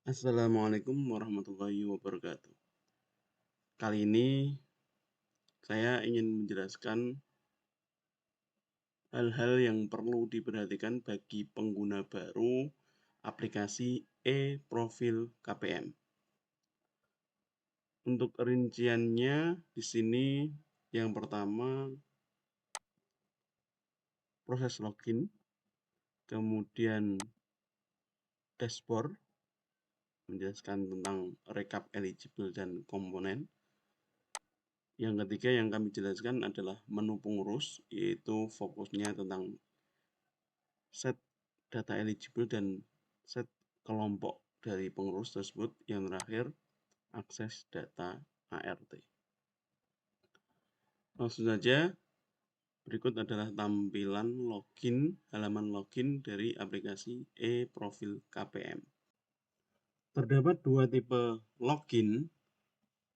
Assalamualaikum warahmatullahi wabarakatuh. Kali ini saya ingin menjelaskan hal-hal yang perlu diperhatikan bagi pengguna baru aplikasi e-Profil KPM. Untuk rinciannya di sini yang pertama proses login, kemudian dashboard menjelaskan tentang rekap eligible dan komponen. Yang ketiga yang kami jelaskan adalah menu pengurus, yaitu fokusnya tentang set data eligible dan set kelompok dari pengurus tersebut. Yang terakhir, akses data ART. Langsung saja, berikut adalah tampilan login, halaman login dari aplikasi e-Profil KPM. Terdapat dua tipe login.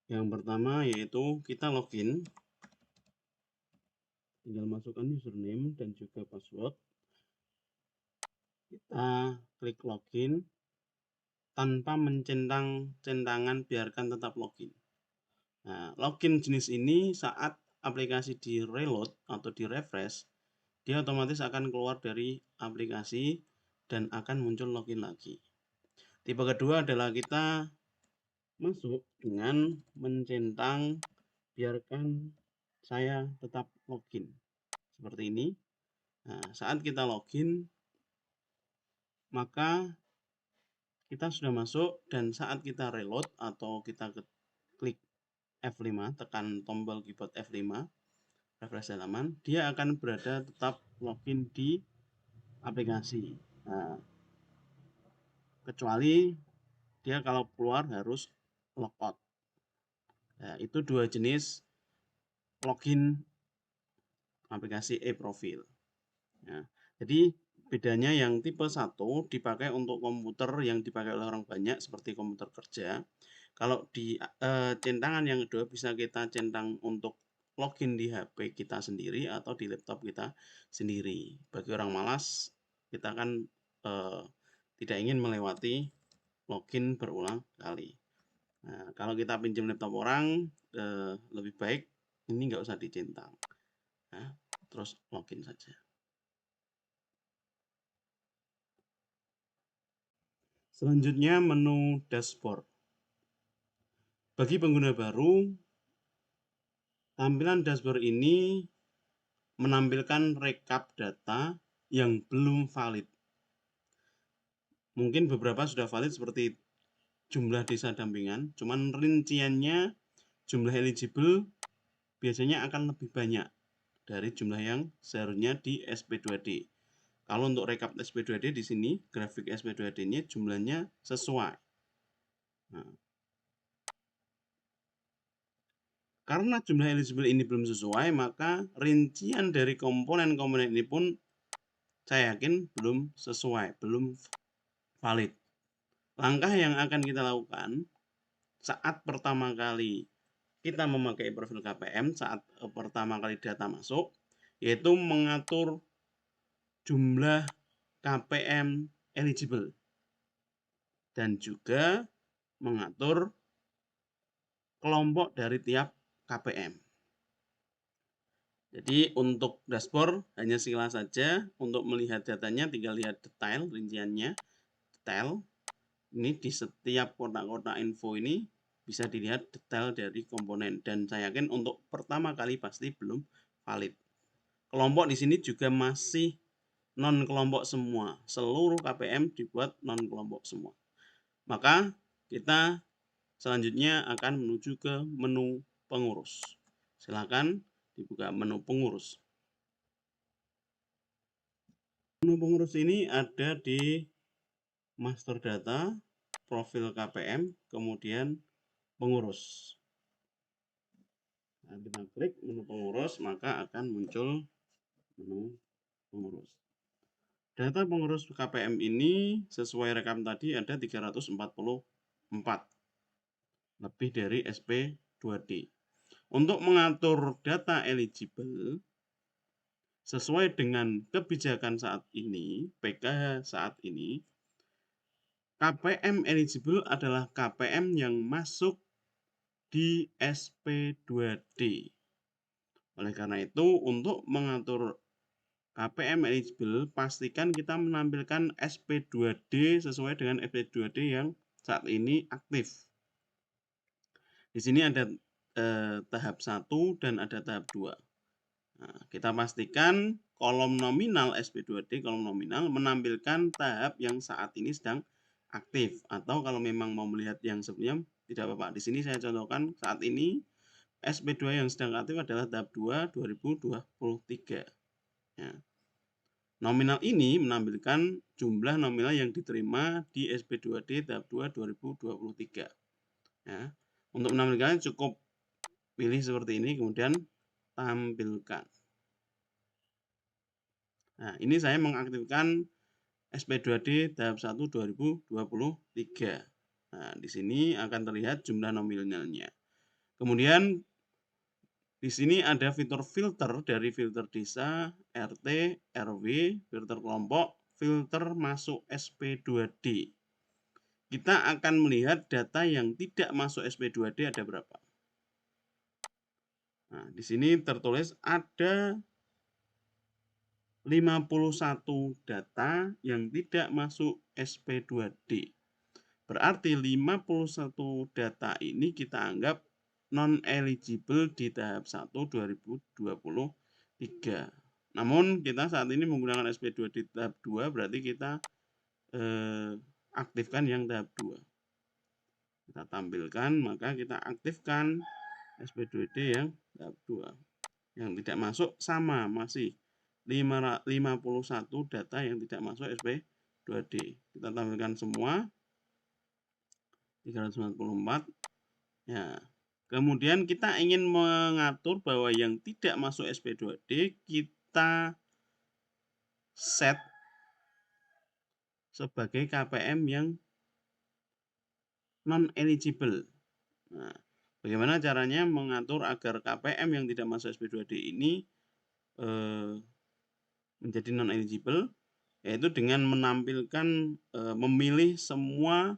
Yang pertama yaitu kita login, tinggal masukkan username dan juga password. Kita klik login, tanpa mencentang-centangan biarkan tetap login. Nah, login jenis ini saat aplikasi di reload atau di refresh, dia otomatis akan keluar dari aplikasi dan akan muncul login lagi. Tipe kedua adalah kita masuk dengan mencentang biarkan saya tetap login. Seperti ini. Nah, saat kita login, maka kita sudah masuk dan saat kita reload atau kita klik F5, tekan tombol keyboard F5, refresh halaman, dia akan berada tetap login di aplikasi. Nah, kecuali dia kalau keluar harus logout. Nah, itu dua jenis login aplikasi e-Profil. Nah, jadi bedanya yang tipe 1 dipakai untuk komputer yang dipakai oleh orang banyak seperti komputer kerja. Kalau di centangan yang kedua bisa kita centang untuk login di HP kita sendiri atau di laptop kita sendiri. Bagi orang malas, kita kan tidak ingin melewati login berulang kali. Nah, kalau kita pinjam laptop orang, lebih baik ini nggak usah dicentang. Nah, terus login saja. Selanjutnya menu dashboard. Bagi pengguna baru, tampilan dashboard ini menampilkan rekap data yang belum valid. Mungkin beberapa sudah valid seperti jumlah desa dampingan, cuman rinciannya jumlah eligible biasanya akan lebih banyak dari jumlah yang seharusnya di SP2D. Kalau untuk rekap SP2D di sini, grafik SP2D-nya jumlahnya sesuai. Nah, karena jumlah eligible ini belum sesuai, maka rincian dari komponen-komponen ini pun saya yakin belum sesuai, belum valid. Langkah yang akan kita lakukan saat pertama kali kita memakai profil KPM, saat pertama kali data masuk, yaitu mengatur jumlah KPM eligible dan juga mengatur kelompok dari tiap KPM. Jadi untuk dashboard hanya sekilas saja, untuk melihat datanya tinggal lihat detail rinciannya, detail. Ini di setiap kotak-kotak info ini bisa dilihat detail dari komponen dan saya yakin untuk pertama kali pasti belum valid. Kelompok di sini juga masih non kelompok semua. Seluruh KPM dibuat non kelompok semua. Maka kita selanjutnya akan menuju ke menu pengurus. Silakan dibuka menu pengurus. Menu pengurus ini ada di master data, profil KPM, kemudian pengurus. Nah, kita klik menu pengurus, maka akan muncul menu pengurus. Data pengurus KPM ini sesuai rekam tadi ada 344, lebih dari SP2D. Untuk mengatur data eligible sesuai dengan kebijakan saat ini, PKH saat ini, KPM eligible adalah KPM yang masuk di SP2D. Oleh karena itu, untuk mengatur KPM eligible, pastikan kita menampilkan SP2D sesuai dengan SP2D yang saat ini aktif. Di sini ada tahap 1 dan ada tahap 2. Nah, kita pastikan kolom nominal SP2D, kolom nominal menampilkan tahap yang saat ini sedang aktif. Atau kalau memang mau melihat yang sebelumnya, tidak apa-apa. Di sini saya contohkan saat ini SP2 yang sedang aktif adalah tahap 2 2023. Ya. Nominal ini menampilkan jumlah nominal yang diterima di SP2D tahap 2 2023. Ya. Untuk menampilkannya cukup pilih seperti ini, kemudian tampilkan. Nah, ini saya mengaktifkan SP2D tahap 1 2023. Nah, di sini akan terlihat jumlah nominalnya. Kemudian di sini ada fitur filter dari filter desa, RT, RW, filter kelompok, filter masuk SP2D. Kita akan melihat data yang tidak masuk SP2D ada berapa. Nah, di sini tertulis ada 51 data yang tidak masuk SP2D. Berarti 51 data ini kita anggap non-eligible di tahap 1 2023. Namun kita saat ini menggunakan SP2 di tahap 2, berarti kita aktifkan yang tahap 2. Kita tampilkan, maka kita aktifkan SP2D yang tahap 2. Yang tidak masuk sama, masih 51 data yang tidak masuk SP2D. Kita tampilkan semua 394. Ya. Kemudian kita ingin mengatur bahwa yang tidak masuk SP2D kita set sebagai KPM yang non-eligible. Nah, bagaimana caranya mengatur agar KPM yang tidak masuk SP2D ini menjadi non-eligible? Yaitu dengan menampilkan, memilih semua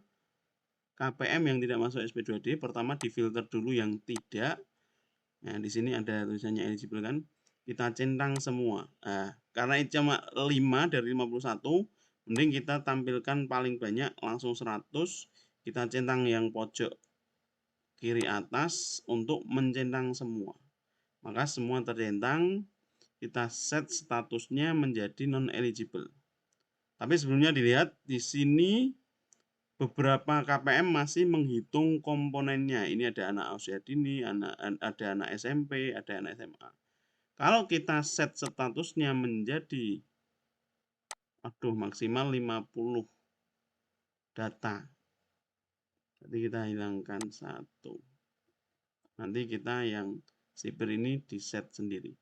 KPM yang tidak masuk SP2D. Pertama difilter dulu yang tidak. Nah, di sini ada tulisannya eligible kan. Kita centang semua. Nah, karena itu cuma 5 dari 51, mending kita tampilkan paling banyak langsung 100. Kita centang yang pojok kiri atas untuk mencentang semua. Maka semua tercentang, kita set statusnya menjadi non-eligible. Tapi sebelumnya dilihat di sini beberapa KPM masih menghitung komponennya. Ini ada anak usia dini, ada anak SMP, ada anak SMA. Kalau kita set statusnya menjadi maksimal 50 data. Jadi kita hilangkan 1. Nanti kita yang sipir ini di set sendiri.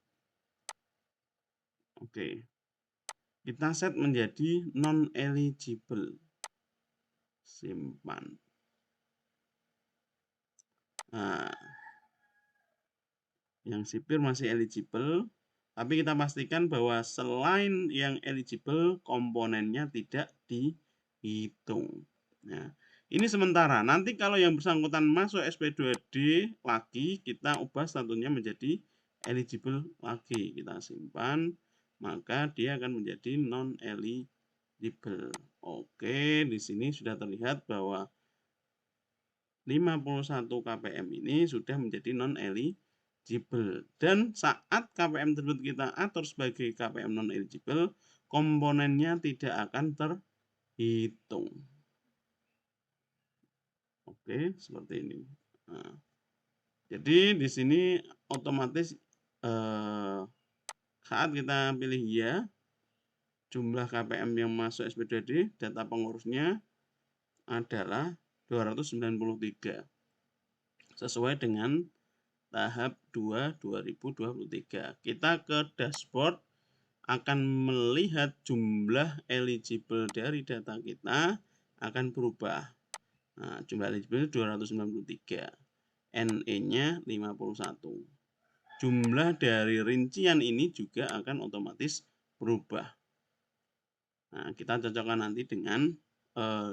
Oke. Kita set menjadi non-eligible. Simpan. Nah, yang sipir masih eligible, tapi kita pastikan bahwa selain yang eligible, komponennya tidak dihitung. Nah, ini sementara. Nanti kalau yang bersangkutan masuk SP2D lagi, kita ubah statusnya menjadi eligible lagi. Kita simpan, maka dia akan menjadi non-eligible. Oke, di sini sudah terlihat bahwa 51 KPM ini sudah menjadi non-eligible. Dan saat KPM tersebut kita atur sebagai KPM non-eligible, komponennya tidak akan terhitung. Oke, seperti ini. Nah, jadi di sini otomatis saat kita pilih ya, jumlah KPM yang masuk SP2D, data pengurusnya adalah 293. Sesuai dengan tahap 2 2023. Kita ke dashboard akan melihat jumlah eligible dari data kita akan berubah. Nah, jumlah eligible 293. NE-nya 51. Jumlah dari rincian ini juga akan otomatis berubah. Nah, kita cocokkan nanti dengan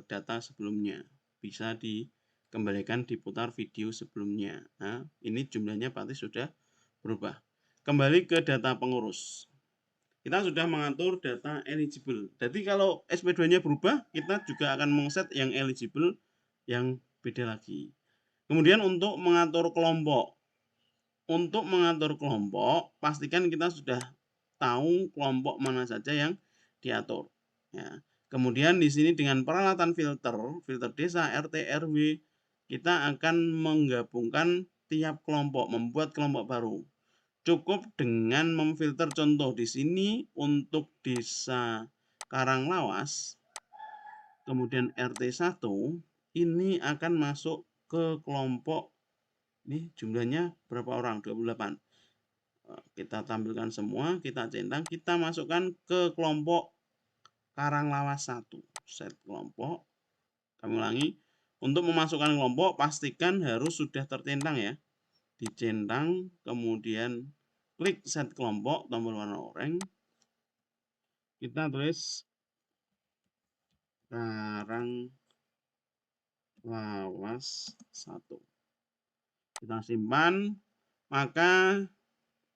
data sebelumnya. Bisa dikembalikan, diputar video sebelumnya. Nah, ini jumlahnya berarti sudah berubah. Kembali ke data pengurus. Kita sudah mengatur data eligible. Jadi kalau SP2-nya berubah, kita juga akan mengset yang eligible yang beda lagi. Kemudian untuk mengatur kelompok. Untuk mengatur kelompok, pastikan kita sudah tahu kelompok mana saja yang diatur. Ya. Kemudian di sini dengan peralatan filter desa, RT, RW, kita akan menggabungkan tiap kelompok, membuat kelompok baru. Cukup dengan memfilter contoh di sini untuk desa Karanglawas, kemudian RT1, ini akan masuk ke kelompok, ini jumlahnya berapa orang? 28. Kita tampilkan semua, kita centang, kita masukkan ke kelompok Karanglawas 1. Set kelompok. Kami ulangi, untuk memasukkan kelompok pastikan harus sudah tercentang ya. Dicentang, kemudian klik set kelompok, tombol warna oranye. Kita tulis Karanglawas 1. Kita simpan, maka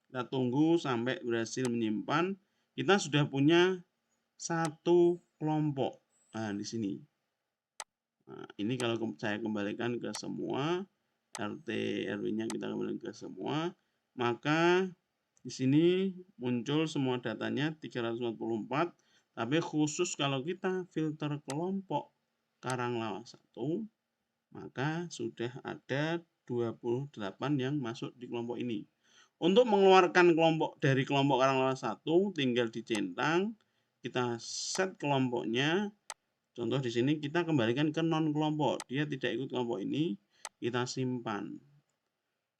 kita tunggu sampai berhasil menyimpan. Kita sudah punya satu kelompok. Nah, di sini. Nah, ini kalau saya kembalikan ke semua, RT, RW-nya kita kembalikan ke semua, maka di sini muncul semua datanya 344, tapi khusus kalau kita filter kelompok Karanglawas 1, maka sudah ada 28 yang masuk di kelompok ini. Untuk mengeluarkan kelompok dari kelompok Karanglawas 1, tinggal dicentang, kita set kelompoknya. Contoh di sini kita kembalikan ke non kelompok, dia tidak ikut kelompok ini, kita simpan.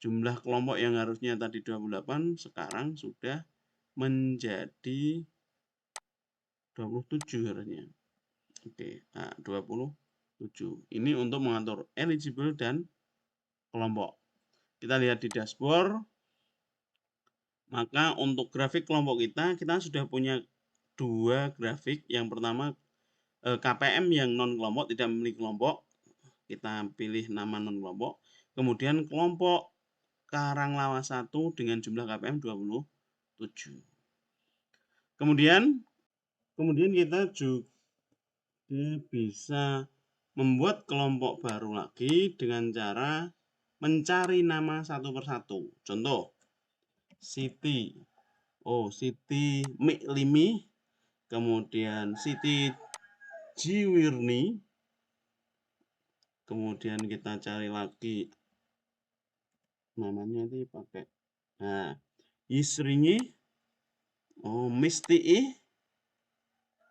Jumlah kelompok yang harusnya tadi 28 sekarang sudah menjadi 27 harusnya. Oke, nah 27. Ini untuk mengatur eligible dan kelompok. Kita lihat di dashboard. Maka untuk grafik kelompok kita sudah punya dua grafik. Yang pertama KPM yang non kelompok, tidak memiliki kelompok. Kita pilih nama non kelompok. Kemudian kelompok Karanglawas 1 dengan jumlah KPM 27. Kemudian kita juga bisa membuat kelompok baru lagi dengan cara mencari nama satu persatu. Contoh, Siti. Oh, Siti Miklimi. Kemudian Siti Jiwirni. Kemudian kita cari lagi namanya itu pakai Yisringi, Mistii,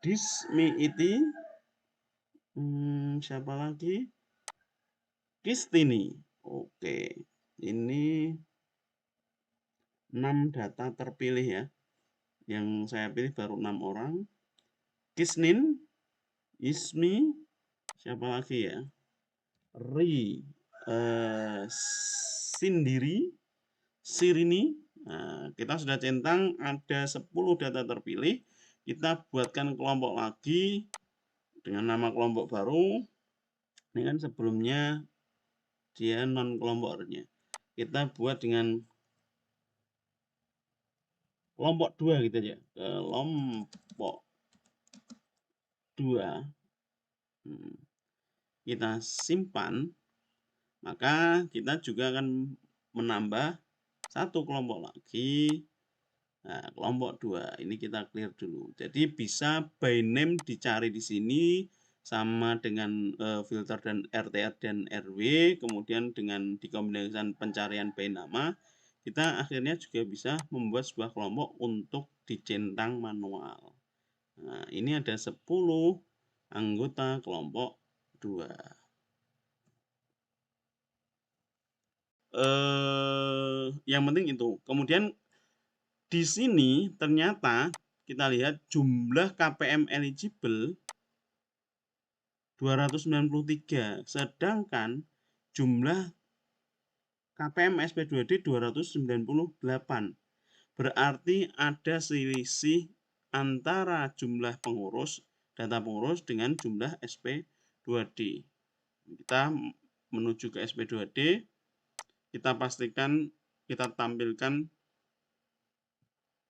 Dismiiti, siapa lagi? Kistini. Oke, ini 6 data terpilih ya. Yang saya pilih baru 6 orang. Kisnin, Ismi, siapa lagi ya? Ri, Sindiri, Sirini. Nah, kita sudah centang ada 10 data terpilih. Kita buatkan kelompok lagi dengan nama kelompok baru. Ini kan sebelumnya dia non kelompoknya. Kita buat dengan kelompok 2 gitu aja. Kelompok 2. Kita simpan. Maka kita juga akan menambah satu kelompok lagi. Nah, kelompok 2 ini kita clear dulu. Jadi bisa by name dicari di sini sama dengan filter dan RT dan RW, kemudian dengan dikombinasikan pencarian by nama, kita akhirnya juga bisa membuat sebuah kelompok untuk dicentang manual. Nah, ini ada 10 anggota kelompok 2. Yang penting itu. Kemudian di sini ternyata kita lihat jumlah KPM eligible 293, sedangkan jumlah KPM SP2D 298. Berarti ada selisih antara jumlah pengurus data pengurus dengan jumlah SP2D. Kita menuju ke SP2D, kita pastikan kita tampilkan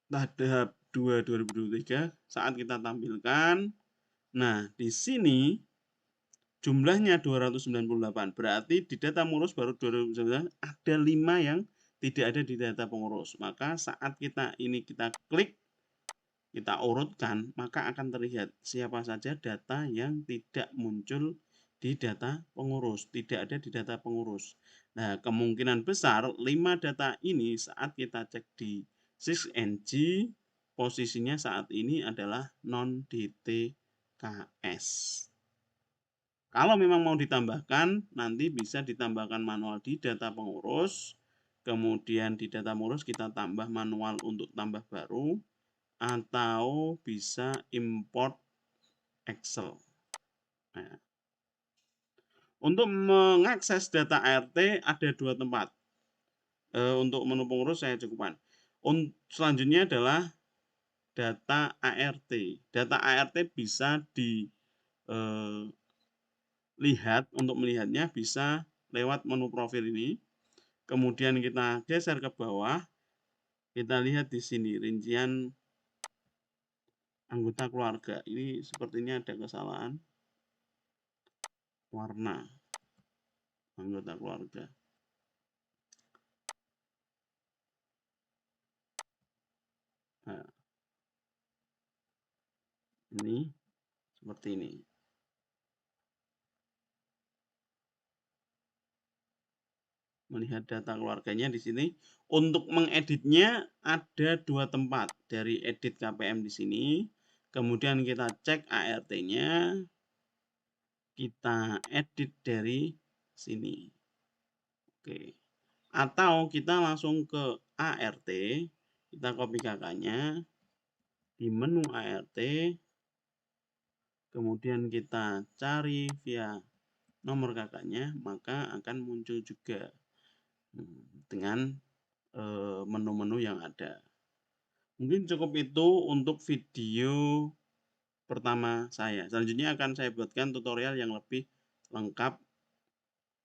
tahap 2 2023 saat kita tampilkan. Nah, di sini jumlahnya 298. Berarti di data pengurus baru 299 ada 5 yang tidak ada di data pengurus. Maka saat kita klik, kita urutkan, maka akan terlihat siapa saja data yang tidak muncul di data pengurus, tidak ada di data pengurus. Nah, kemungkinan besar 5 data ini saat kita cek di 6NG, posisinya saat ini adalah non-DTKS. Kalau memang mau ditambahkan, nanti bisa ditambahkan manual di data pengurus, kemudian di data pengurus kita tambah manual untuk tambah baru, atau bisa import Excel. Nah, untuk mengakses data ART ada 2 tempat. Untuk menu pengurus saya cukupkan. Selanjutnya adalah data ART. Data ART bisa dilihat, untuk melihatnya bisa lewat menu profil ini. Kemudian kita geser ke bawah, kita lihat di sini rincian anggota keluarga. Ini sepertinya ada kesalahan warna anggota keluarga. Nah, ini seperti ini. Melihat data keluarganya di sini. Untuk mengeditnya ada 2 tempat, dari edit KPM di sini. Kemudian kita cek ART-nya, kita edit dari sini. Oke. Atau kita langsung ke ART, kita copy kakaknya di menu ART, kemudian kita cari via nomor kakaknya, maka akan muncul juga dengan menu-menu yang ada. Mungkin cukup itu untuk video pertama saya. Selanjutnya akan saya buatkan tutorial yang lebih lengkap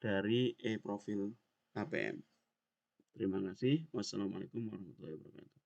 dari e-profil KPM. Terima kasih. Wassalamualaikum warahmatullahi wabarakatuh.